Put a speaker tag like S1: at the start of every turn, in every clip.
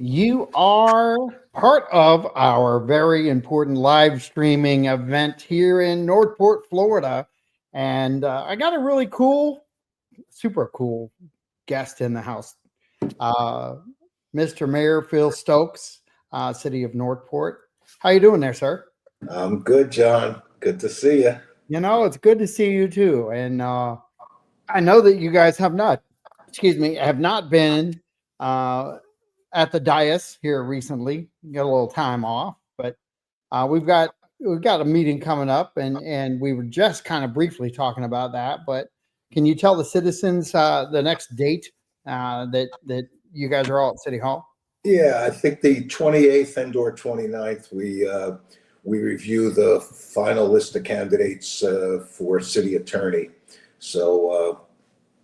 S1: You are part of our very important live streaming event here in Northport, Florida. And I got a really cool, super cool guest in the house, uh, Mr. Mayor Phil Stokes, City of Northport. How you doing there, sir?
S2: I'm good, John. Good to see you.
S1: It's good to see you too. And I know that you guys have not been uh, at the dais here recently. Got a little time off, but we've got a meeting coming up, and we were just kind of briefly talking about that. But can you tell the citizens the next date that you guys are all at City Hall?
S2: Yeah, I think the 28th and/or 29th, we review the final list of candidates for city attorney. So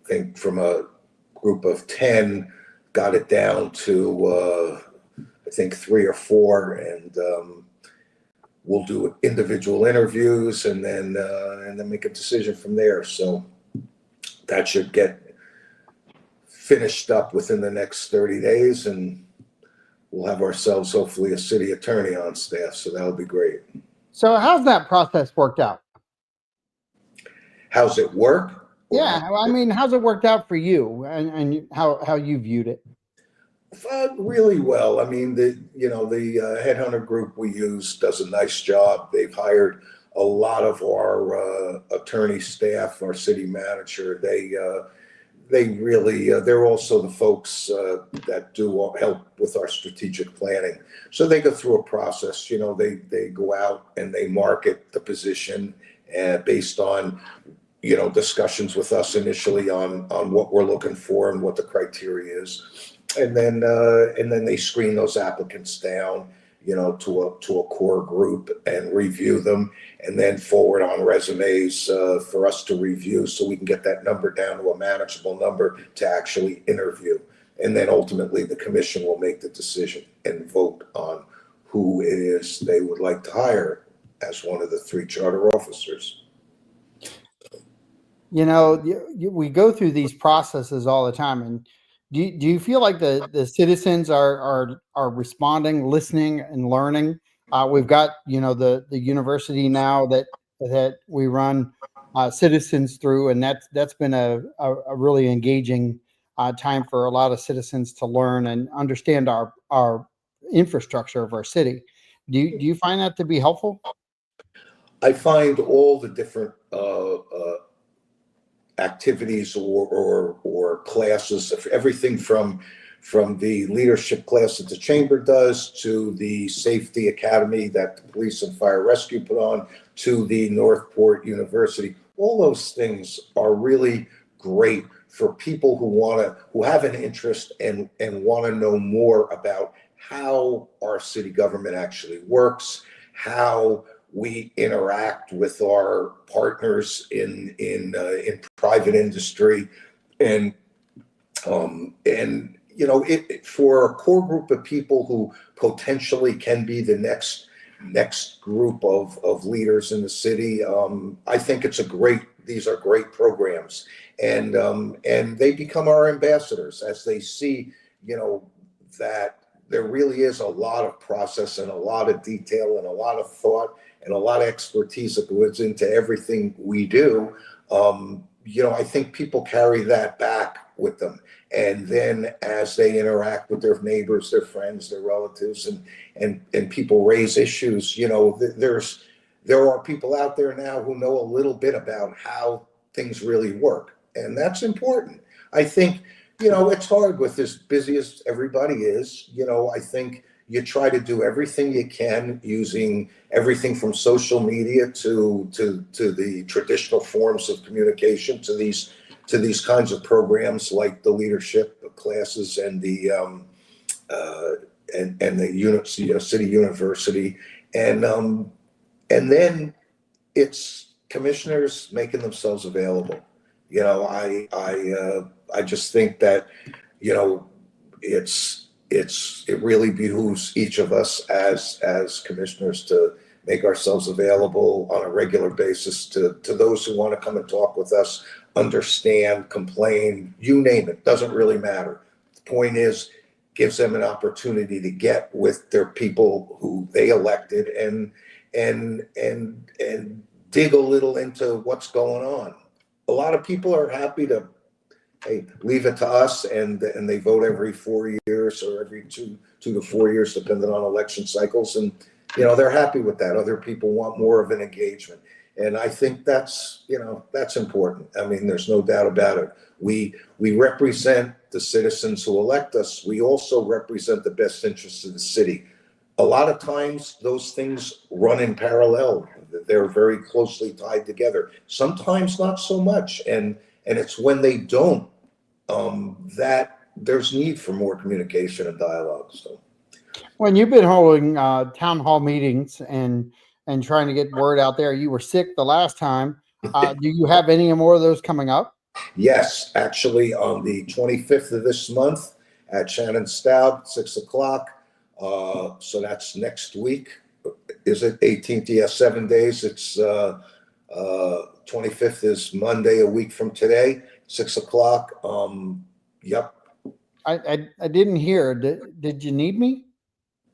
S2: I think from a group of 10, got it down to I think 3 or 4, and we'll do individual interviews and then make a decision from there. So that should get finished up within the next 30 days, and we'll have ourselves hopefully a city attorney on staff. So that'll be great.
S1: So how's that process worked out?
S2: How's it work?
S1: Yeah, I mean, how's it worked out for you, and how you viewed it?
S2: Really well. I mean, the headhunter group we use does a nice job. They've hired a lot of our attorney staff, our city manager. They really they're also the folks that do help with our strategic planning. So they go through a process. They go out and they market the position based on discussions with us initially on what we're looking for and what the criteria is, and then they screen those applicants down to a core group and review them, and then forward on resumes for us to review so we can get that number down to a manageable number to actually interview. And then ultimately the commission will make the decision and vote on who it is they would like to hire as one of the 3 charter officers.
S1: We go through these processes all the time, and do you feel like the citizens are responding, listening, and learning? We've got the university now that we run citizens through, and that's been a really engaging time for a lot of citizens to learn and understand our infrastructure of our city. Do you find that to be helpful?
S2: I find all the different activities or classes, everything from the leadership class that the chamber does, to the safety academy that the police and fire rescue put on, to the Northport University. All those things are really great for people who have an interest and want to know more about how our city government actually works, how we interact with our partners in private industry, and for a core group of people who potentially can be the next group of leaders in the city. I think these are great programs, and they become our ambassadors as they see that there really is a lot of process and a lot of detail and a lot of thought and a lot of expertise that goes into everything we do. I think people carry that back with them. And then as they interact with their neighbors, their friends, their relatives, and people raise issues, there are people out there now who know a little bit about how things really work. And that's important. I think, it's hard with as busy as everybody is. I think you try to do everything you can using everything from social media to the traditional forms of communication to these kinds of programs like the leadership classes and the city university, and then it's commissioners making themselves available. I just think that it really behooves each of us as commissioners to make ourselves available on a regular basis to those who want to come and talk with us, understand, complain, you name it, doesn't really matter. The point is, gives them an opportunity to get with their people who they elected and dig a little into what's going on. A lot of people are happy to, hey, leave it to us, and they vote every 4 years or every 2 to 4 years, depending on election cycles, and they're happy with that. Other people want more of an engagement, and I think that's that's important. I mean, there's no doubt about it. We represent the citizens who elect us. We also represent the best interests of the city. A lot of times those things run in parallel. They're very closely tied together. Sometimes not so much, and it's when they don't that there's need for more communication and dialogue. So
S1: When you've been holding town hall meetings and trying to get word out there, you were sick the last time. Do you have any more of those coming up?
S2: yes, actually on the 25th of this month at Shannon Staub, 6 o'clock. So that's next week. Is it 18th? Yeah, 7 days. It's 25th is Monday, a week from today, 6 o'clock. Yep.
S1: I didn't hear. Did you need me?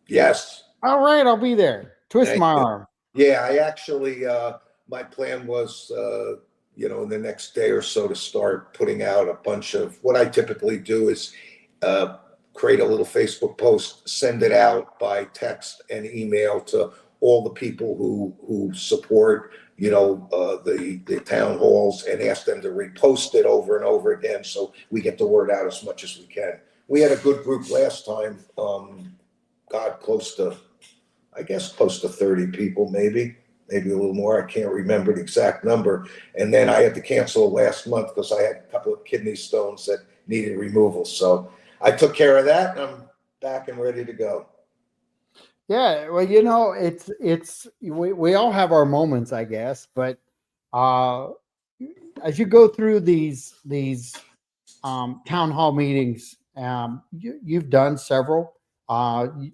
S2: Yes.
S1: All right, I'll be there. Twist
S2: Thank
S1: my
S2: you.
S1: arm.
S2: Yeah, I actually, my plan was, in the next day or so to start putting out a bunch of, what I typically do is create a little Facebook post, send it out by text and email to all the people who support, the town halls, and ask them to repost it over and over again so we get the word out as much as we can. We had a good group last time, got close to 30 people, maybe a little more. I can't remember the exact number. And then I had to cancel last month because I had a couple of kidney stones that needed removal. So I took care of that, and I'm back and ready to go.
S1: Yeah, well, it's we all have our moments, I guess, but uh, as you go through these town hall meetings, you've done several.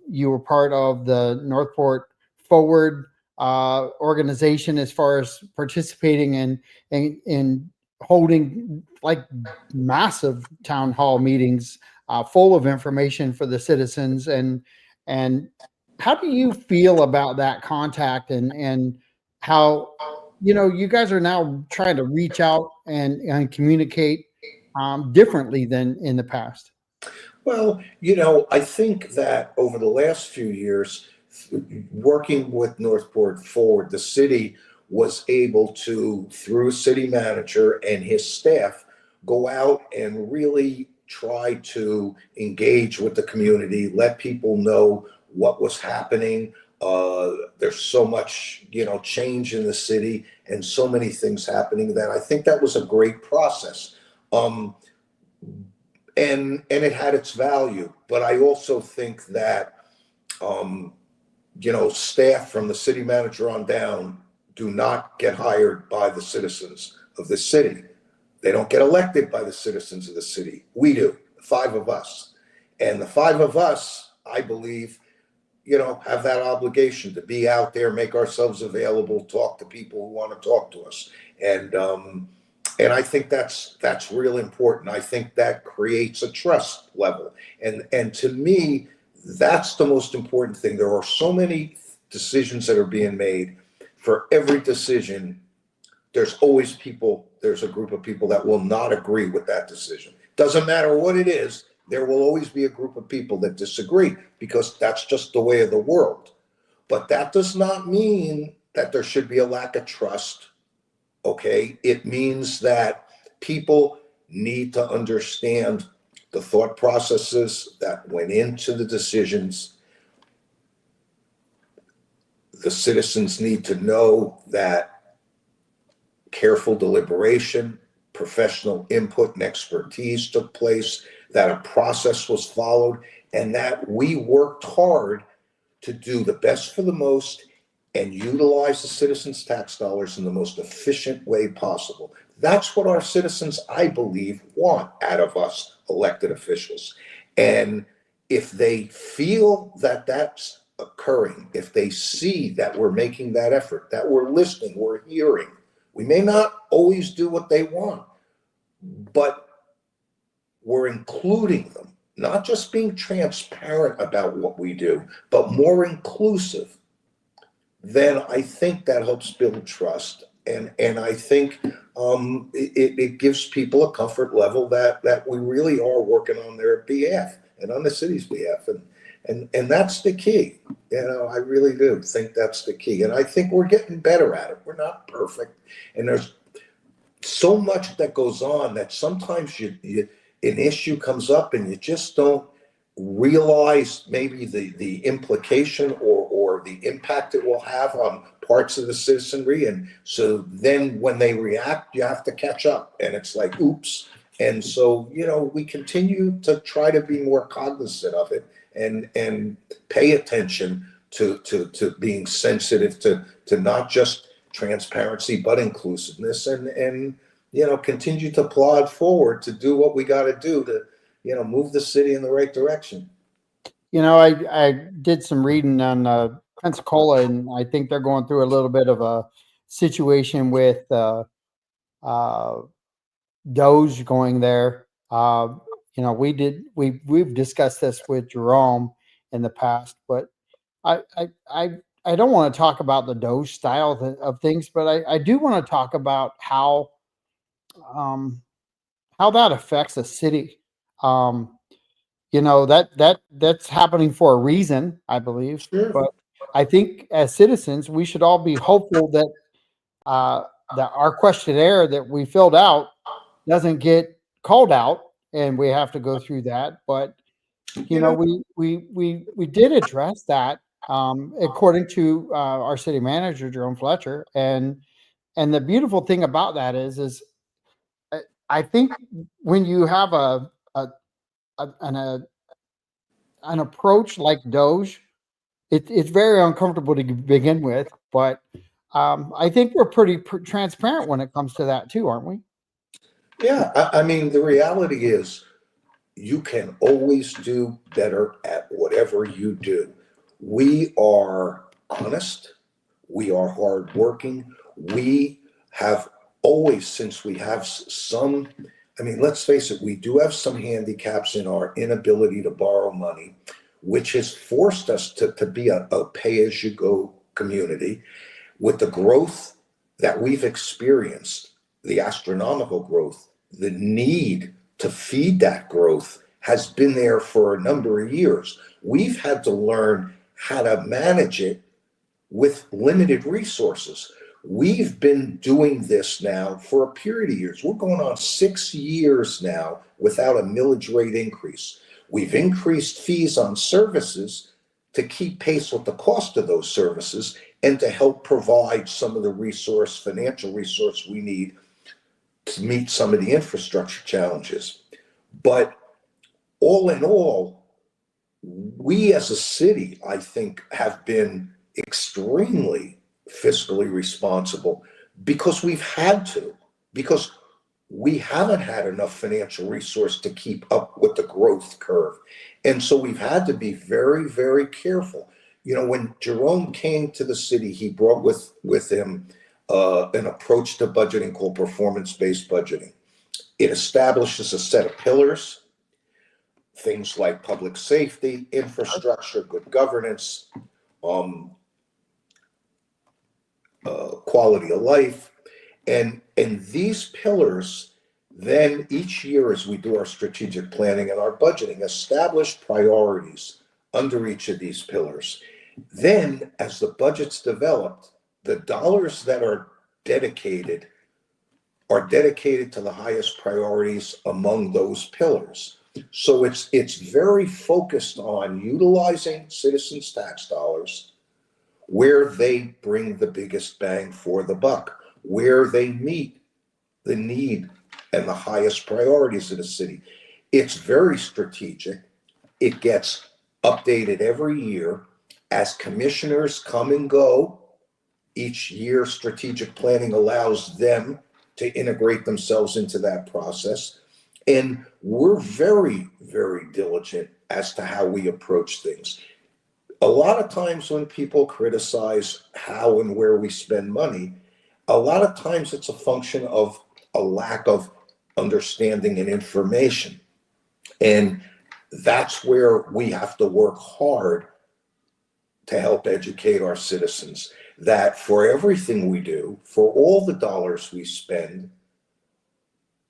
S1: You were part of the Northport Forward organization as far as participating in holding like massive town hall meetings full of information for the citizens. And how do you feel about that contact and how you guys are now trying to reach out and communicate differently than in the past?
S2: Well, I think that over the last few years, working with Northport Forward, the city was able to, through city manager and his staff, go out and really try to engage with the community, let people know what was happening. There's so much, change in the city and so many things happening that I think that was a great process. Um, and it had its value. But I also think that um, staff from the city manager on down do not get hired by the citizens of the city. They don't get elected by the citizens of the city. We do, the five of us. And the five of us, I believe, have that obligation to be out there, make ourselves available, talk to people who want to talk to us. And I think that's real important. I think that creates a trust level. And to me, that's the most important thing. There are so many decisions that are being made. For every decision, there's a group of people that will not agree with that decision. Doesn't matter what it is, there will always be a group of people that disagree because that's just the way of the world. But that does not mean that there should be a lack of trust. Okay, it means that people need to understand the thought processes that went into the decisions. The citizens need to know that careful deliberation, professional input, and expertise took place, that a process was followed, and that we worked hard to do the best for the most and utilize the citizens' tax dollars in the most efficient way possible. That's what our citizens, I believe, want out of us elected officials. And if they feel that that's occurring, if they see that we're making that effort, that we're listening, we're hearing, we may not always do what they want, but we're including them. not just being transparent about what we do, but more inclusive, then I think that helps build trust. And I think it gives people a comfort level that we really are working on their behalf and on the city's behalf. And that's the key. I really do think that's the key. And I think we're getting better at it. We're not perfect. And there's so much that goes on that sometimes an issue comes up and you just don't realize maybe the implication or the impact it will have on parts of the citizenry. And so then when they react, you have to catch up, and it's like, oops. And so, we continue to try to be more cognizant of it and pay attention to being sensitive to not just transparency, but inclusiveness, and continue to plod forward to do what we got to do to, move the city in the right direction.
S1: I did some reading on Pensacola, and I think they're going through a little bit of a situation with uh, Doge going there. We've discussed this with Jerome in the past, but I I I, I don't want to talk about the Doge style of things, but I do want to talk about um, how that affects the city. Um, that's happening for a reason, I believe.
S2: Sure.
S1: But I think as citizens, we should all be hopeful uh, that our questionnaire that we filled out doesn't get called out, and we have to go through that. But
S2: You know,
S1: we did address that according to our city manager Jerome Fletcher, and the beautiful thing about that is I I think when you have a an approach like Doge, it's very uncomfortable to begin with, but I think we're pretty transparent when it comes to that too, aren't we?
S2: yeah, I mean, the reality is you can always do better at whatever you do. We are honest. We are hardworking. We have always, since we have some, I mean, let's face it, we do have some handicaps in our inability to borrow money, which has forced us to be a pay as you go community. With the growth that we've experienced, the astronomical growth, the need to feed that growth has been there for a number of years. We've had to learn how to manage it with limited resources. We've been doing this now for a period of years. We're going on 6 years now without a millage rate increase. We've increased fees on services to keep pace with the cost of those services and to help provide some of the financial resource we need to meet some of the infrastructure challenges. But all in all, we as a city, I think, have been extremely fiscally responsible because we've had to, because we haven't had enough financial resource to keep up with the growth curve. And so we've had to be very, very careful. When Jerome came to the city, he brought with him an approach to budgeting called performance-based budgeting. It establishes a set of pillars, things like public safety, infrastructure, good governance, um, quality of life, and these pillars. Then each year, as we do our strategic planning and our budgeting, establish priorities under each of these pillars. Then, as the budget's developed, the dollars that are dedicated to the highest priorities among those pillars. So it's very focused on utilizing citizens' tax dollars where they bring the biggest bang for the buck, where they meet the need and the highest priorities of the city. It's very strategic. It gets updated every year as commissioners come and go. Each year, strategic planning allows them to integrate themselves into that process. And we're very, very diligent as to how we approach things. A lot of times when people criticize how and where we spend money, a lot of times it's a function of a lack of understanding and information. And That's where we have to work hard to help educate our citizens that for everything we do, for all the dollars we spend,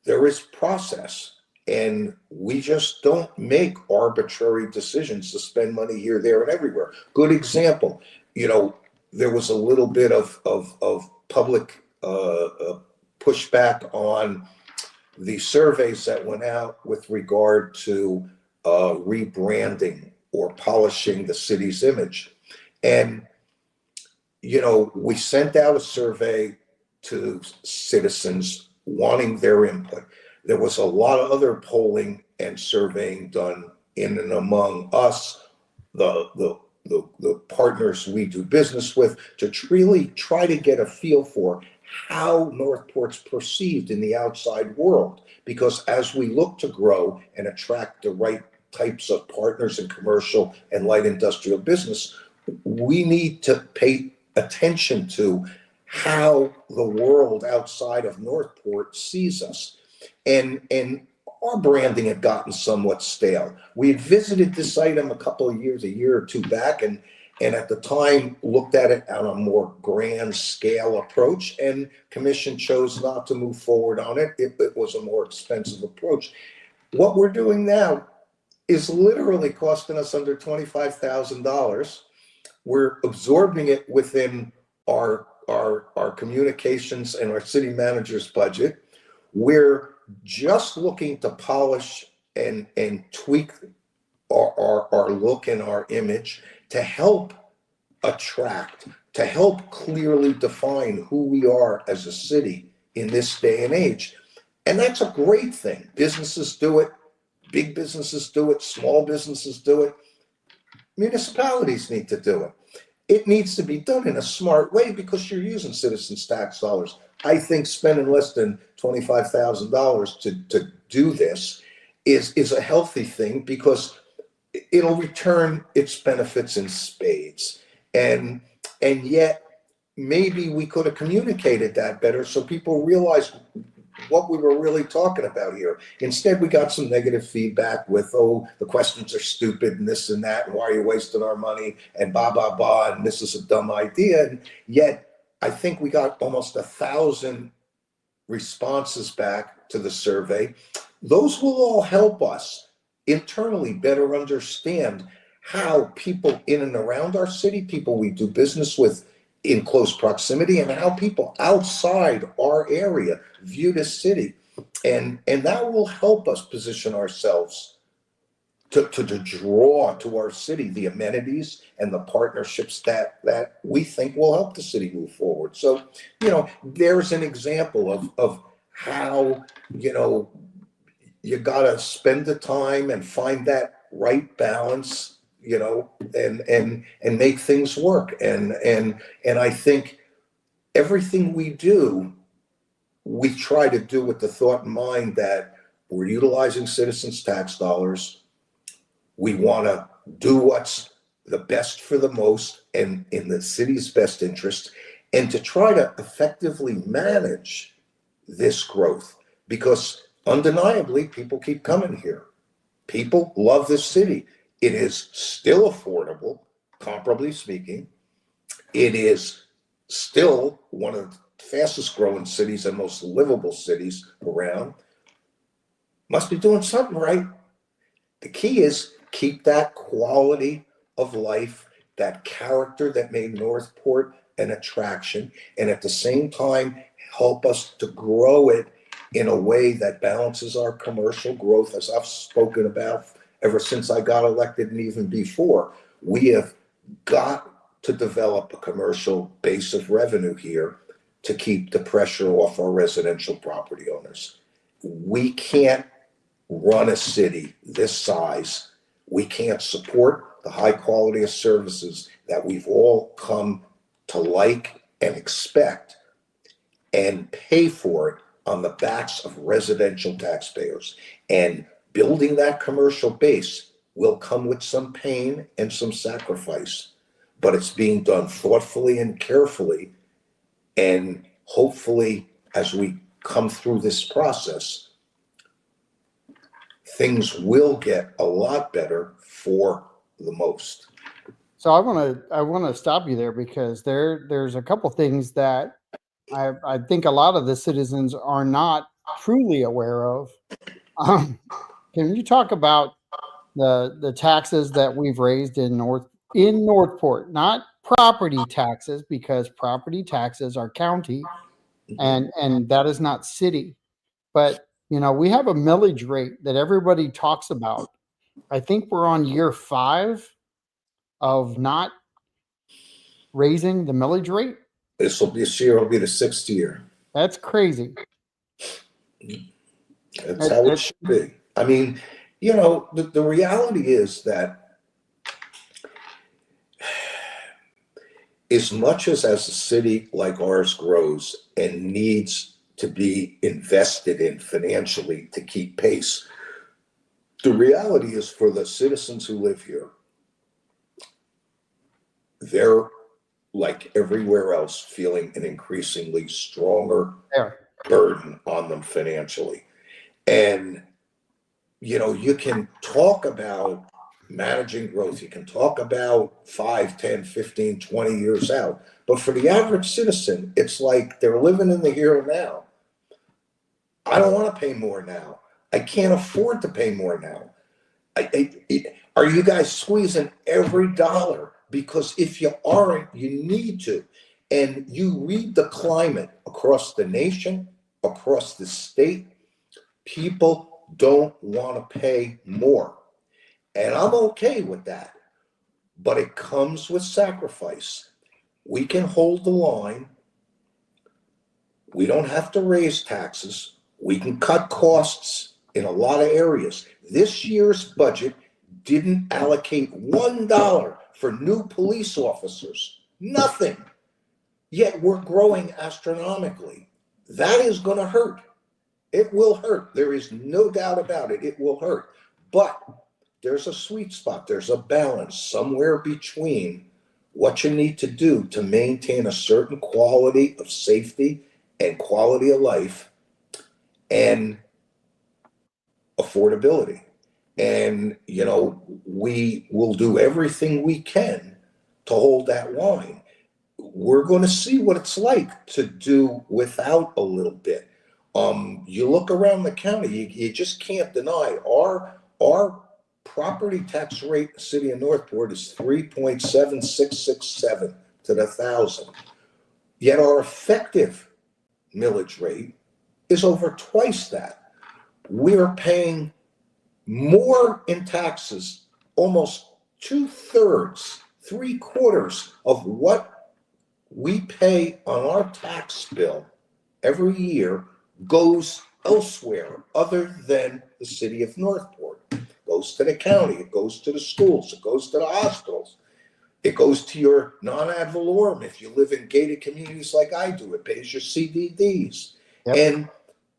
S2: there is process. And we just don't make arbitrary decisions to spend money here, there, and everywhere. Good example, there was a little bit of public pushback on the surveys that went out with regard to rebranding or polishing the city's image. And, we sent out a survey to citizens wanting their input. There was a lot of other polling and surveying done in and among us, the partners we do business with, to really try to get a feel for how Northport's perceived in the outside world. Because as we look to grow and attract the right types of partners in commercial and light industrial business, we need to pay attention to how the world outside of Northport sees us. And our branding had gotten somewhat stale. We had visited this item a year or two back, and at the time looked at it on a more grand scale approach, and commission chose not to move forward on it. It was a more expensive approach. What we're doing now is literally costing us under $25,000. We're absorbing it within our communications and our city manager's budget. We're just looking to polish and tweak our look and our image to help attract, to help clearly define who we are as a city in this day and age. And that's a great thing. Businesses do it, big businesses do it, small businesses do it. Municipalities need to do it. It needs to be done in a smart way because you're using citizens' tax dollars. I think spending less than $25,000 to do this is a healthy thing because it'll return its benefits in spades. And yet maybe we could have communicated that better so people realize what we were really talking about here. Instead, we got some negative feedback with, oh, the questions are stupid and this and that, and why are you wasting our money, and and this is a dumb idea. And yet, I think we got almost 1,000 responses back to the survey. Those will all help us internally better understand how people in and around our city, people we do business with in close proximity, and how people outside our area view this city. And that will help us position ourselves to draw to our city the amenities and the partnerships that we think will help the city move forward. So, there's an example of how, you gotta spend the time and find that right balance, and make things work. And I think everything we do, we try to do with the thought in mind that we're utilizing citizens' tax dollars. We want to do what's the best for the most and in the city's best interest, and to try to effectively manage this growth, because undeniably people keep coming here. People love this city. It is still affordable, comparably speaking. It is still one of the fastest growing cities and most livable cities around. Must be doing something right. The key is keep that quality of life, that character that made Northport an attraction, and at the same time help us to grow it in a way that balances our commercial growth, as I've spoken about ever since I got elected and even before. We have got to develop a commercial base of revenue here to keep the pressure off our residential property owners. We can't run a city this size. We can't support the high quality of services that we've all come to like and expect and pay for it on the backs of residential taxpayers. And building that commercial base will come with some pain and some sacrifice, but it's being done thoughtfully and carefully. And hopefully, as we come through this process, things will get a lot better for the most.
S1: So I want to stop you there because there's a couple things that I think a lot of the citizens are not truly aware of. Um, can you talk about the taxes that we've raised in Northport, not property taxes, because property taxes are county and that is not city. But we have a millage rate that everybody talks about. I think we're on year 5 of not raising the millage rate.
S2: This year will be the 6th year.
S1: That's crazy.
S2: That's how it should be. I mean, the reality is that as much as a city like ours grows and needs to be invested in financially to keep pace, the reality is for the citizens who live here, they're like everywhere else feeling an increasingly stronger burden on them financially. And, you can talk about managing growth. You can talk about 5, 10, 15, 20 years out. But for the average citizen, it's like they're living in the here and now. I don't want to pay more now. I can't afford to pay more now. Are you guys squeezing every dollar? Because if you aren't, you need to. And you read the climate across the nation, across the state, people don't want to pay more. And I'm okay with that. But it comes with sacrifice. We can hold the line. We don't have to raise taxes. We can cut costs in a lot of areas. This year's budget didn't allocate $1 for new police officers. Nothing. Yet we're growing astronomically. That is going to hurt. It will hurt. There is no doubt about it. It will hurt. But there's a sweet spot. There's a balance somewhere between what you need to do to maintain a certain quality of safety and quality of life and affordability. And, we will do everything we can to hold that line. We're going to see what it's like to do without a little bit. You look around the county, you just can't deny our property tax rate in the city of Northport is 3.7667 to the thousand. Yet our effective millage rate is over twice that. We're paying more in taxes, almost 2/3, 3/4 of what we pay on our tax bill every year goes elsewhere other than the city of Northport. It goes to the county, it goes to the schools, it goes to the hospitals, it goes to your non-ad valorem. If you live in gated communities like I do, it pays your CDDs.
S1: Yep.
S2: And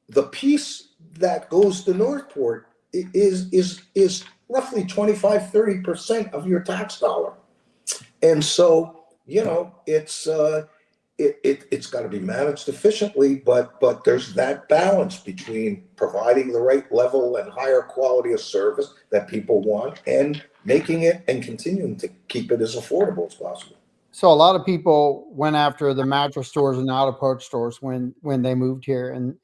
S2: the piece that goes to Northport is roughly 25-30% of your tax dollar. And so, it's got to be managed efficiently, but there's that balance between providing the right level and higher quality of service that people want and making it and continuing to keep it as affordable as possible.
S1: So a lot of people went after the mattress stores and auto parts stores when they moved here, and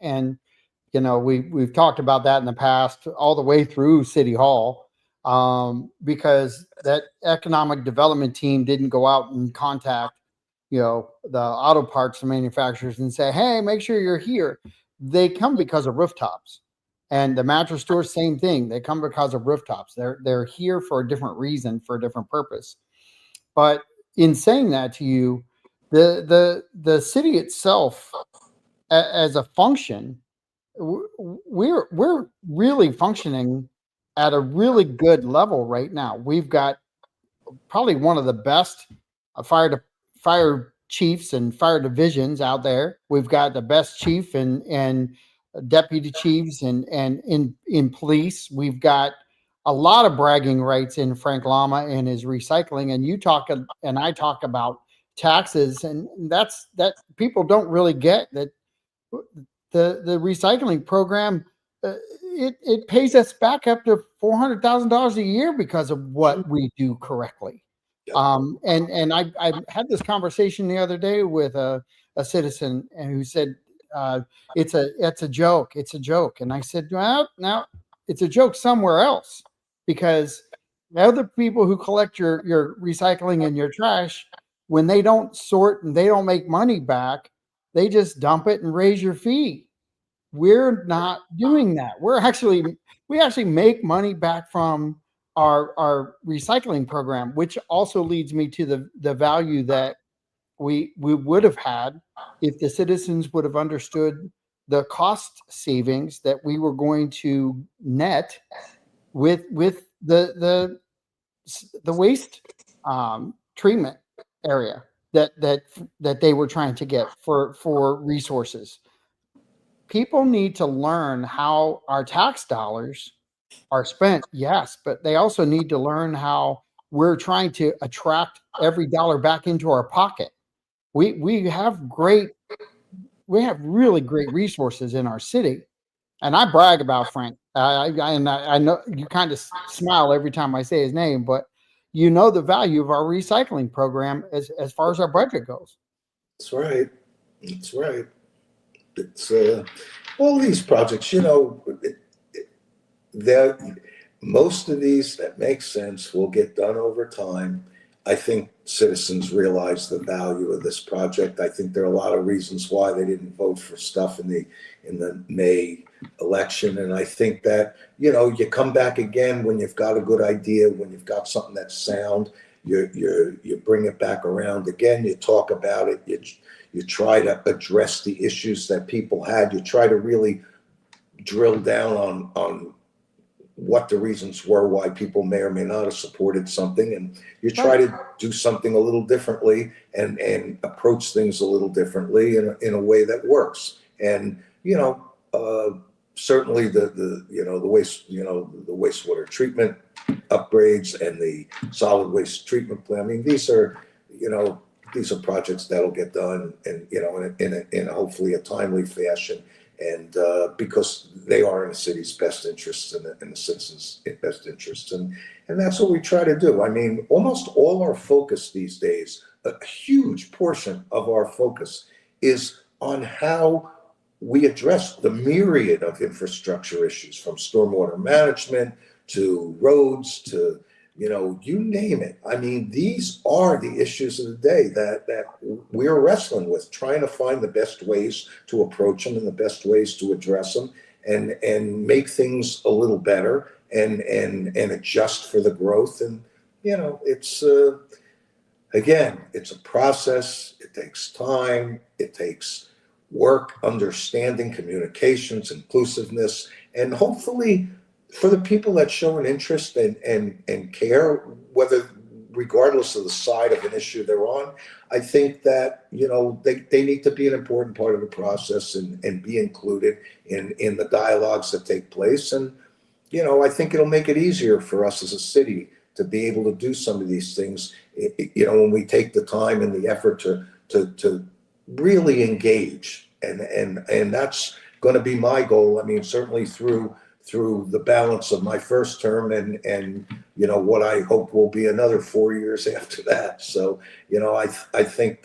S1: we've talked about that in the past, all the way through City Hall, because that economic development team didn't go out and contact the auto parts manufacturers and say, hey, make sure you're here. They come because of rooftops. And the mattress stores, same thing. They come because of rooftops. They're here for a different reason, for a different purpose. But in saying that to you, the city itself, as a function, we're really functioning at a really good level right now. We've got probably one of the best fire chiefs and fire divisions out there. We've got the best chief and deputy chiefs and in police. We've got a lot of bragging rights in Frank Lama and his recycling. And you talk and I talk about taxes, and that people don't really get that the recycling program it pays us back up to $400,000 a year because of what we do correctly.
S2: Yep.
S1: And I had this conversation the other day with a citizen who said, it's a joke. It's a joke. And I said, well, now it's a joke somewhere else, because the other people who collect your recycling and your trash, when they don't sort and they don't make money back, they just dump it and raise your fee. We're not doing that. We actually make money back from our recycling program, which also leads me to the value that we would have had if the citizens would have understood the cost savings that we were going to net with the waste treatment area that they were trying to get for resources. People need to learn how our tax dollars are spent, yes, but they also need to learn how we're trying to attract every dollar back into our pocket. We have really great resources in our city, and I brag about Frank. I know you kind of smile every time I say his name, but you know the value of our recycling program as far as our budget goes.
S2: That's right. That's right. It's all these projects, there most of these that make sense will get done over time. I think citizens realize the value of this project. I think there are a lot of reasons why they didn't vote for stuff in the May election. And I think that, you come back again when you've got a good idea, when you've got something that's sound, you bring it back around again, you talk about it, you try to address the issues that people had, you try to really drill down on what the reasons were why people may or may not have supported something, and you try
S1: Right.
S2: to do something a little differently and approach things a little differently in a way that works. And certainly the waste the wastewater treatment upgrades and the solid waste treatment plan. I mean, these are projects that'll get done, and in hopefully a timely fashion, and because they are in the city's best interests and the citizens' best interests, and that's what we try to do. I mean, almost all our focus these days, a huge portion of our focus, is on how we address the myriad of infrastructure issues, from stormwater management to roads to you name it. I mean, these are the issues of the day that we're wrestling with, trying to find the best ways to approach them and the best ways to address them, and make things a little better, and adjust for the growth. And it's again, it's a process. It takes time. It takes work, understanding, communications, inclusiveness, and hopefully for the people that show an interest and care, whether regardless of the side of an issue they're on, I think that they need to be an important part of the process, and be included in the dialogues that take place. And I think it'll make it easier for us as a city to be able to do some of these things. When we take the time and the effort to really engage, and that's going to be my goal. I mean, certainly through the balance of my first term, and what I hope will be another 4 years after that. So I think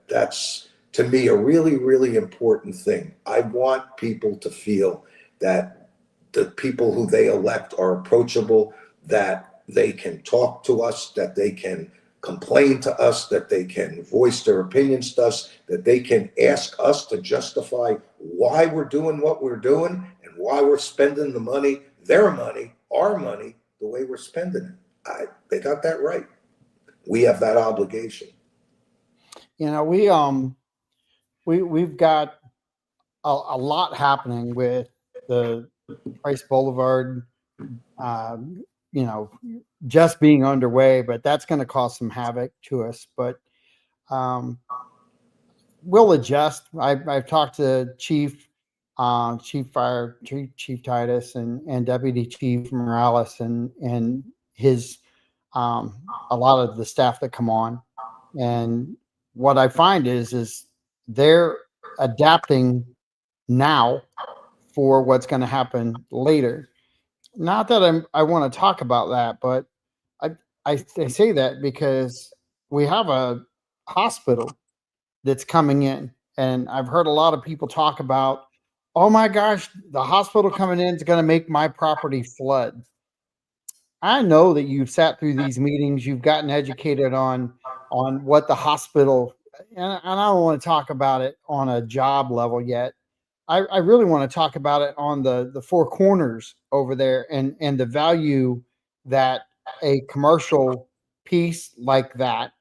S2: that's, to me, a really, really important thing. I want people to feel that the people who they elect are approachable, that they can talk to us, that they can complain to us, that they can voice their opinions to us, that they can ask us to justify why we're doing what we're doing, and why we're spending the money, their money, our money, the way we're spending it. They got that right. We have that obligation.
S1: We've got a lot happening with the Price Boulevard, uh, you know, just being underway, but that's going to cause some havoc to us. But um, we'll adjust. I've talked to Chief Titus and Deputy Chief Morales and his a lot of the staff that come on, and what I find is they're adapting now for what's going to happen later. Not that I want to talk about that, but I, I say that because we have a hospital that's coming in, and I've heard a lot of people talk about, oh my gosh, the hospital coming in is going to make my property flood. I know that you've sat through these meetings, you've gotten educated on what the hospital, and I don't want to talk about it on a job level yet. I really want to talk about it on the four corners over there, and the value that a commercial piece like that,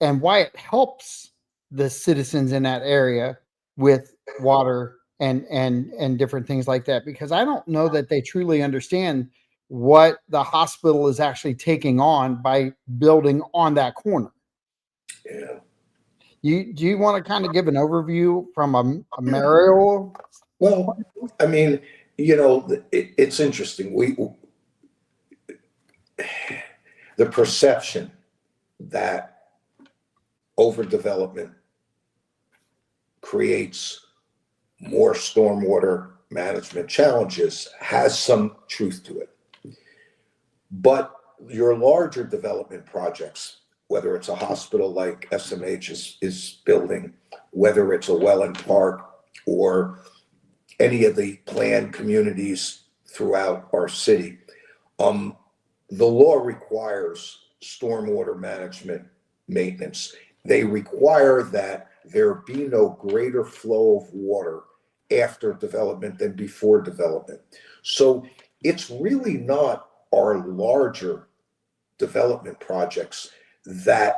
S1: and why it helps the citizens in that area with water and different things like that, because I don't know that they truly understand what the hospital is actually taking on by building on that corner.
S2: Yeah.
S1: Do you want to kind of give an overview from a Mariel?
S2: Well, I mean, it's interesting. The perception that overdevelopment creates more stormwater management challenges has some truth to it. But your larger development projects, whether it's a hospital like SMH is building, whether it's a well and park, or any of the planned communities throughout our city, the law requires stormwater management maintenance. They require that there be no greater flow of water after development than before development. So it's really not our larger development projects that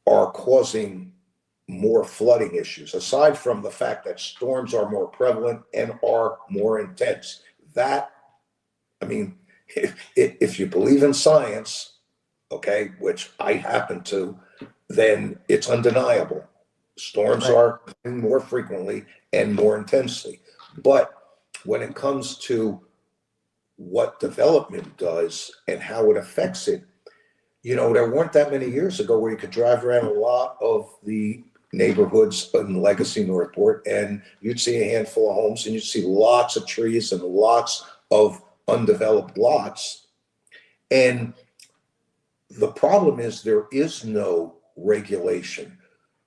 S2: are causing more flooding issues, aside from the fact that storms are more prevalent and are more intense. That, I mean, if you believe in science, okay, which I happen to, then it's undeniable. Storms
S1: Right.
S2: are coming more frequently and more intensely. But when it comes to what development does and how it affects it, there weren't that many years ago where you could drive around a lot of the neighborhoods in Legacy Northport and you'd see a handful of homes and you'd see lots of trees and lots of undeveloped lots. And the problem is there is no regulation.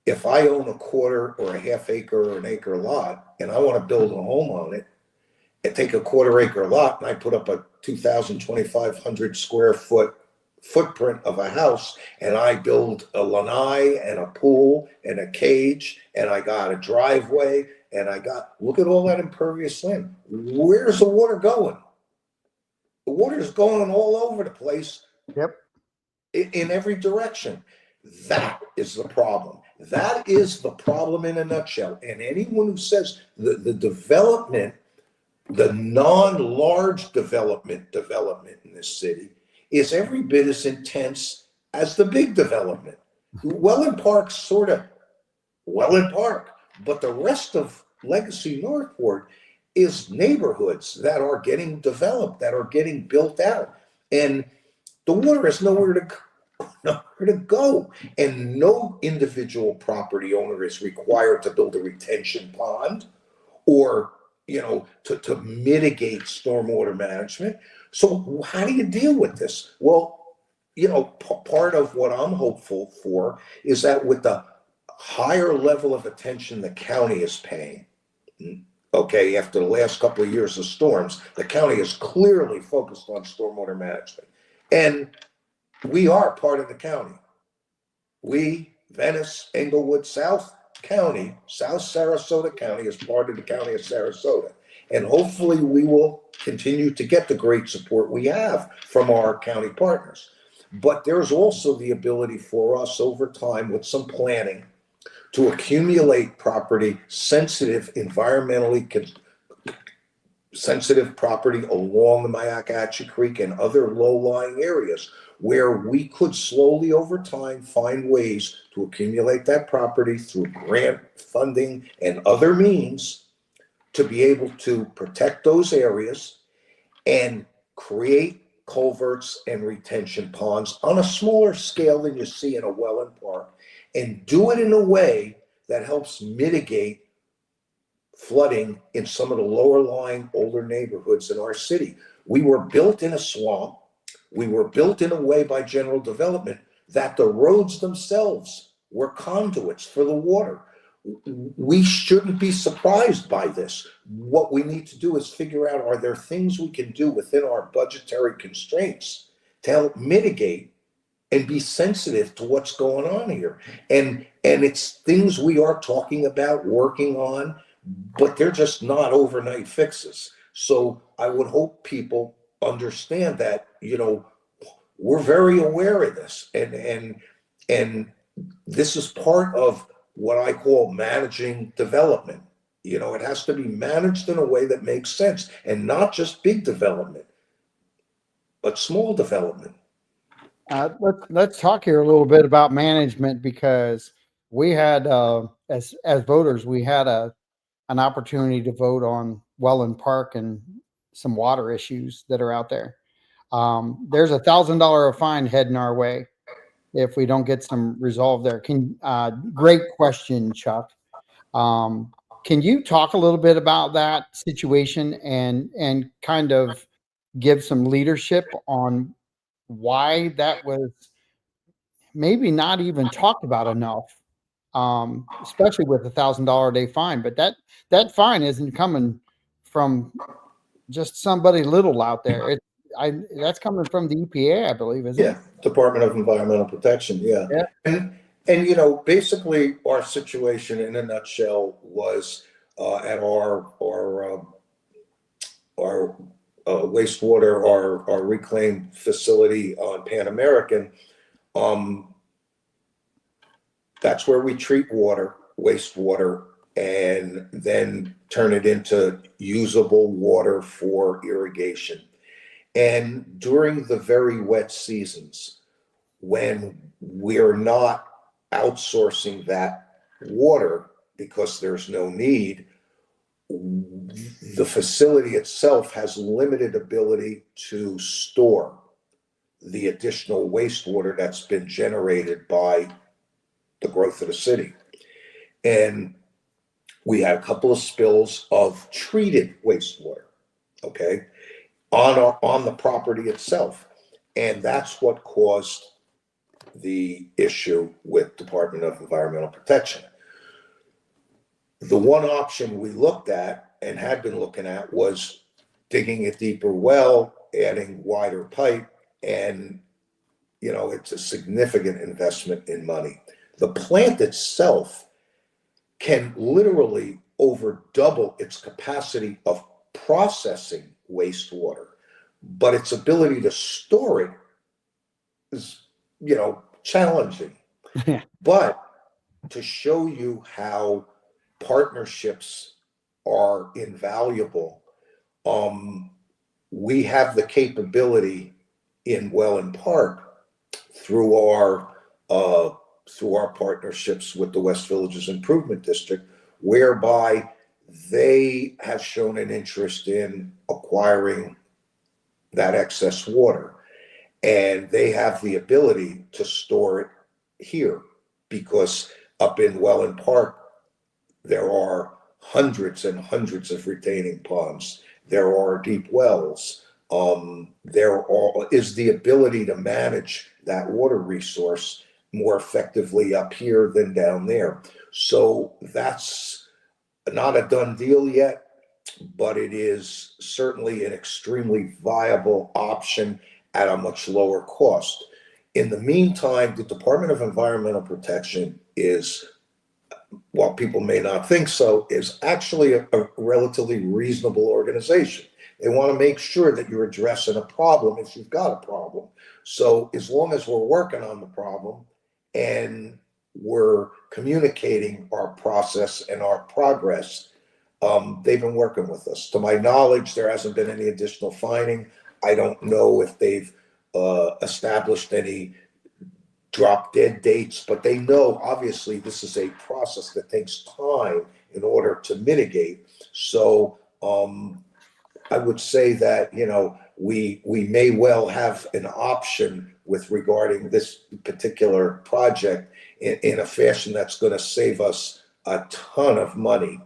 S2: If I own a quarter or a half acre or an acre lot and I want to build a home on it, I take a quarter acre lot and I put up a 2,000, 2,500 square foot footprint of a house, and I build a lanai and a pool and a cage, and I got a driveway, and look at all that impervious land. Where's the water going? The water is going all over the place.
S1: Yep.
S2: In every direction. That is the problem. That is the problem in a nutshell. And anyone who says the development, the non-large development in this city is every bit as intense as the big development. Welland Park's sort of Welland Park, but the rest of Legacy Northport is neighborhoods that are getting developed, that are getting built out. And the water has nowhere to go. And no individual property owner is required to build a retention pond or, to mitigate stormwater management. So how do you deal with this? Well, part of what I'm hopeful for is that with the higher level of attention the county is paying, okay, after the last couple of years of storms, the county is clearly focused on stormwater management. And we are part of the county. We, Venice, Englewood, South County, South Sarasota County is part of the county of Sarasota. And hopefully we will continue to get the great support we have from our county partners. But there's also the ability for us over time with some planning to accumulate property, environmentally sensitive property along the Myakatchee Creek and other low-lying areas where we could slowly over time find ways to accumulate that property through grant funding and other means to be able to protect those areas and create culverts and retention ponds on a smaller scale than you see in a Welland Park, and do it in a way that helps mitigate flooding in some of the lower lying older neighborhoods in our city. We were built in a swamp. We were built in a way by general development that the roads themselves were conduits for the water. We shouldn't be surprised by this. What we need to do is figure out, are there things we can do within our budgetary constraints to help mitigate and be sensitive to what's going on here? And it's things we are talking about, working on, but they're just not overnight fixes. So I would hope people understand that, we're very aware of this, and this is part of what I call managing development. It has to be managed in a way that makes sense, and not just big development, but small development.
S1: Let's talk here a little bit about management, because we had as voters, we had an opportunity to vote on Welland Park and some water issues that are out there. There's $1,000 fine heading our way if we don't get some resolve there. Great question, Chuck. Can you talk a little bit about that situation and kind of give some leadership on why that was maybe not even talked about enough, especially with $1,000 a day fine? But that fine isn't coming from just somebody little out there. That's coming from the EPA, I believe, isn't
S2: Yeah, Department of Environmental Protection. Yeah,
S1: it?
S2: and basically, our situation in a nutshell was at our wastewater, our reclaimed facility on Pan American. Um, that's where we treat wastewater, and then turn it into usable water for irrigation. And during the very wet seasons, when we're not outsourcing that water because there's no need, the facility itself has limited ability to store the additional wastewater that's been generated by the growth of the city. And we had a couple of spills of treated wastewater, okay, on the property itself. And that's what caused the issue with Department of Environmental Protection. The one option we looked at and had been looking at was digging a deeper well, adding wider pipe, and it's a significant investment in money. The plant itself can literally over double its capacity of processing wastewater, but its ability to store it is, challenging.
S1: Yeah.
S2: But to show you how partnerships are invaluable, we have the capability in Welland Park through our partnerships with the West Villages Improvement District, whereby they have shown an interest in acquiring that excess water, and they have the ability to store it here, because up in Welland Park there are hundreds and hundreds of retaining ponds. There are deep wells. There is the ability to manage that water resource more effectively up here than down there. So that's not a done deal yet, but it is certainly an extremely viable option at a much lower cost. In the meantime, the Department of Environmental Protection is, while people may not think so, is actually a relatively reasonable organization. They want to make sure that you're addressing a problem if you've got a problem. So as long as we're working on the problem and we're communicating our process and our progress, they've been working with us. To my knowledge, there hasn't been any additional fining. I don't know if they've established any drop dead dates, but they know obviously this is a process that takes time in order to mitigate. So I would say that we may well have an option with regarding this particular project in a fashion that's going to save us a ton of money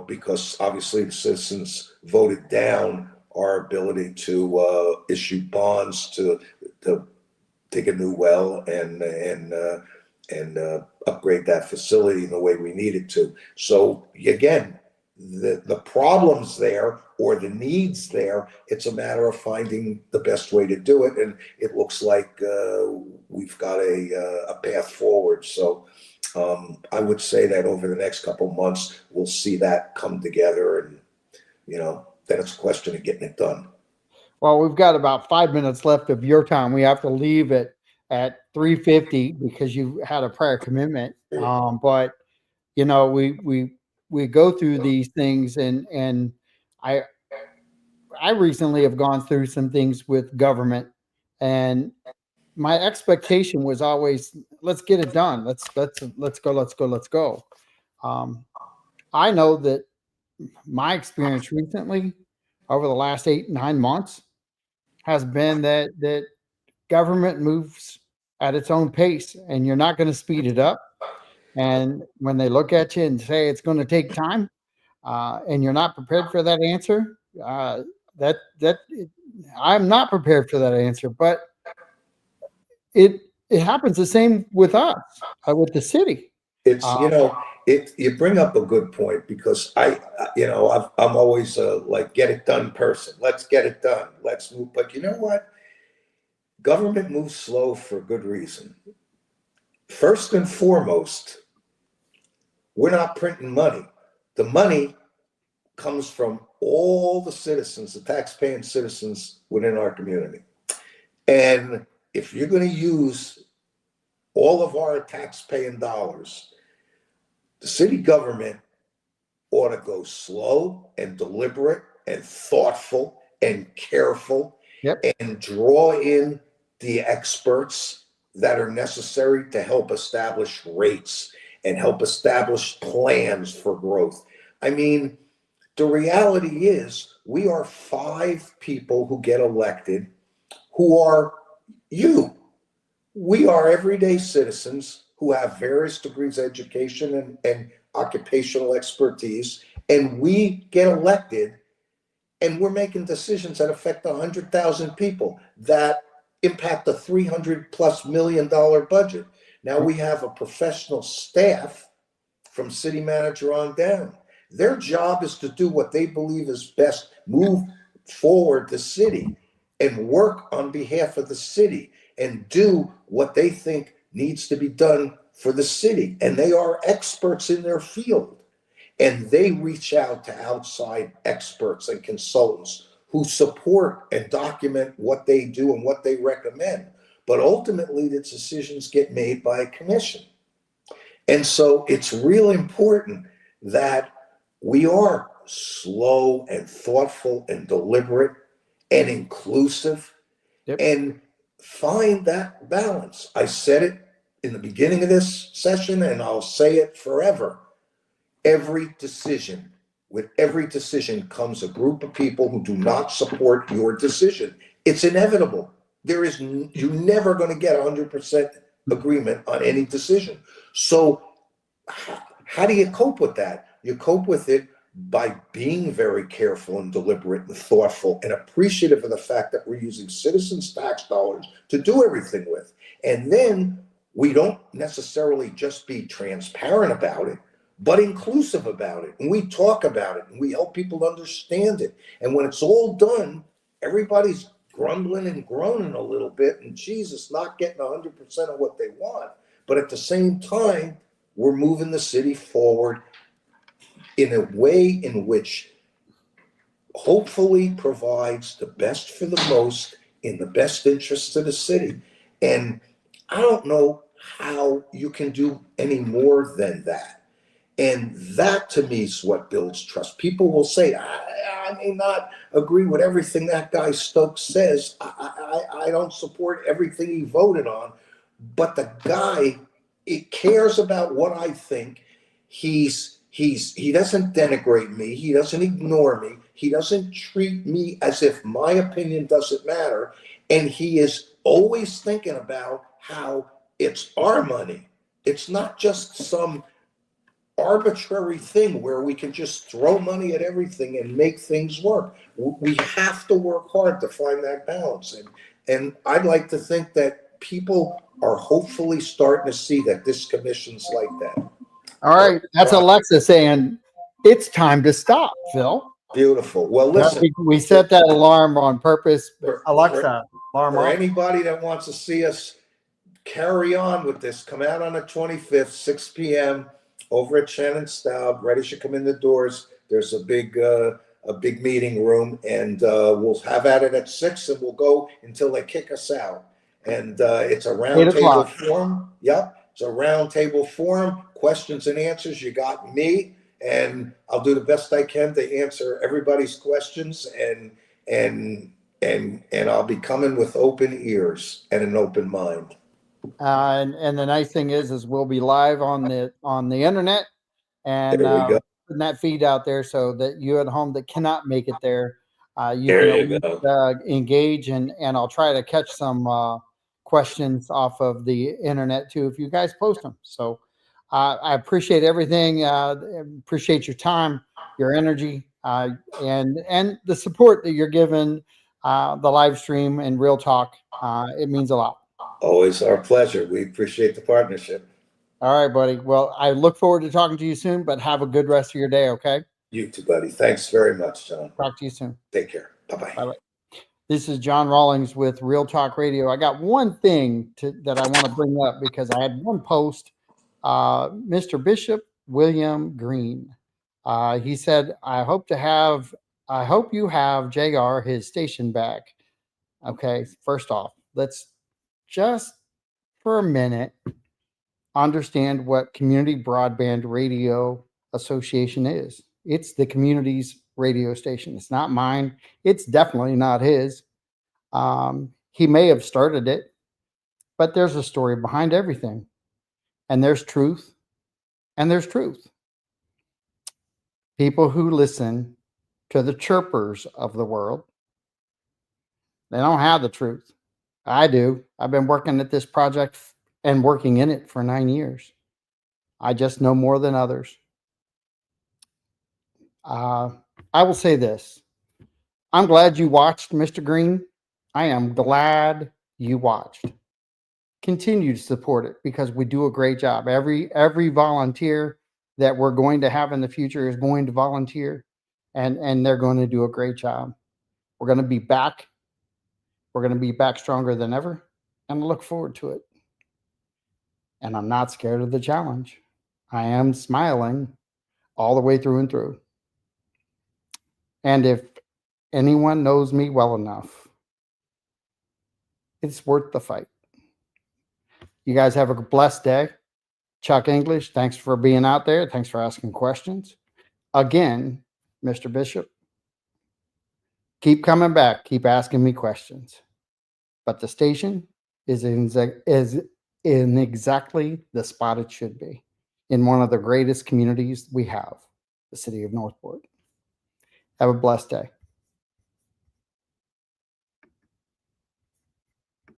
S2: because obviously the citizens voted down our ability to issue bonds to dig a new well and upgrade that facility in the way we needed to. So again, the problems there or the needs there. It's a matter of finding the best way to do it, and it looks like we've got a path forward. So I would say that over the next couple months, we'll see that come together, and then it's a question of getting it done.
S1: Well, we've got about 5 minutes left of your time. We have to leave at 3:50 because you had a prior commitment. But we go through these things, and I I recently have gone through some things with government, and my expectation was always, let's get it done. Let's go. Um, I know that my experience recently over the last 8, 9 months has been that government moves at its own pace, and you're not going to speed it up. And when they look at you and say it's going to take time, and you're not prepared for that answer, that I'm not prepared for that answer. But it happens the same with us, with the city.
S2: It's,
S1: Um,
S2: you bring up a good point, because I'm always like, get it done person. Let's get it done. Let's move. But you know what? Government moves slow for good reason. First and foremost, we're not printing money. The money comes from all the citizens, the taxpaying citizens within our community. And if you're going to use all of our tax-paying dollars, the city government ought to go slow and deliberate and thoughtful and careful,
S1: yep.
S2: and draw in the experts that are necessary to help establish rates and help establish plans for growth. I mean, the reality is we are 5 people who get elected who are you. We are everyday citizens who have various degrees of education and occupational expertise, and we get elected, and we're making decisions that affect 100,000 people, that impact a $300+ million budget. Now we have a professional staff from city manager on down. Their job is to do what they believe is best, move forward the city and work on behalf of the city and do what they think needs to be done for the city. And they are experts in their field. And they reach out to outside experts and consultants who support and document what they do and what they recommend. But ultimately, the decisions get made by a commission. And so it's real important that we are slow and thoughtful and deliberate and inclusive,
S1: Yep.
S2: and find that balance. I said it in the beginning of this session, and I'll say it forever. With every decision comes a group of people who do not support your decision. It's inevitable. You're never going to get 100% agreement on any decision. So how do you cope with that? You cope with it by being very careful and deliberate and thoughtful and appreciative of the fact that we're using citizens' tax dollars to do everything with. And then we don't necessarily just be transparent about it, but inclusive about it. And we talk about it and we help people understand it. And when it's all done, everybody's grumbling and groaning a little bit, and Jesus, not getting 100% of what they want. But at the same time, we're moving the city forward in a way in which hopefully provides the best for the most in the best interests of the city. And I don't know how you can do any more than that. And that to me is what builds trust. People will say, I may not agree with everything that guy Stokes says. I don't support everything he voted on, but the guy, it cares about what I think. He doesn't denigrate me. He doesn't ignore me. He doesn't treat me as if my opinion doesn't matter. And he is always thinking about how it's our money. It's not just some arbitrary thing where we can just throw money at everything and make things work. We have to work hard to find that balance. And I'd like to think that people are hopefully starting to see that this commission's like that.
S1: All right. That's Alexa saying it's time to stop, Phil.
S2: Beautiful. Well, listen.
S1: We set that alarm on purpose.
S2: For,
S1: Alexa, alarm
S2: for
S1: off.
S2: anybody that wants to see us carry on with this, come out on the 25th, 6 p.m. over at Shannon Staub. Right as you come in the doors, there's a big meeting room, and we'll have at it at 6, and we'll go until they kick us out. And it's a round table forum. Yep, it's a round table forum. Questions and answers. You got me, and I'll do the best I can to answer everybody's questions, and I'll be coming with open ears and an open mind.
S1: And the nice thing is we'll be live on the internet, and putting that feed out there so that you at home that cannot make it there, you can engage, and I'll try to catch some questions off of the internet too if you guys post them. So I appreciate everything. Appreciate your time, your energy, and the support that you're giving the live stream and Real Talk. It means a lot.
S2: Always our pleasure. We appreciate the partnership.
S1: All right, buddy. Well, I look forward to talking to you soon, but have a good rest of your day, okay?
S2: You too, buddy. Thanks very much, John.
S1: Talk to you soon.
S2: Take care. Bye-bye.
S1: Bye-bye. This is John Rawlings with Real Talk Radio. I got one thing that I want to bring up because I had one post. Mr. Bishop William Green. He said, I hope you have JR his station back. Okay, first off, let's just for a minute understand what Community Broadband Radio Association is. It's the community's radio station. It's not mine. It's definitely not his. He may have started it, but there's a story behind everything. And there's truth, and there's truth. People who listen to the chirpers of the world, they don't have the truth. I do. I've been working at this project and working in it for 9 years. I just know more than others. I will say this. I'm glad you watched, Mr. Green. I am glad you watched. Continue to support it because we do a great job. Every volunteer that we're going to have in the future is going to volunteer, and they're going to do a great job. We're going to be back. We're going to be back stronger than ever, and I look forward to it. And I'm not scared of the challenge. I am smiling all the way through and through. And if anyone knows me well enough, it's worth the fight. You guys have a blessed day. Chuck English, thanks for being out there. Thanks for asking questions. Again, Mr. Bishop, keep coming back. Keep asking me questions. But the station is in exactly the spot it should be, in one of the greatest communities we have, the city of Northport. Have a blessed day.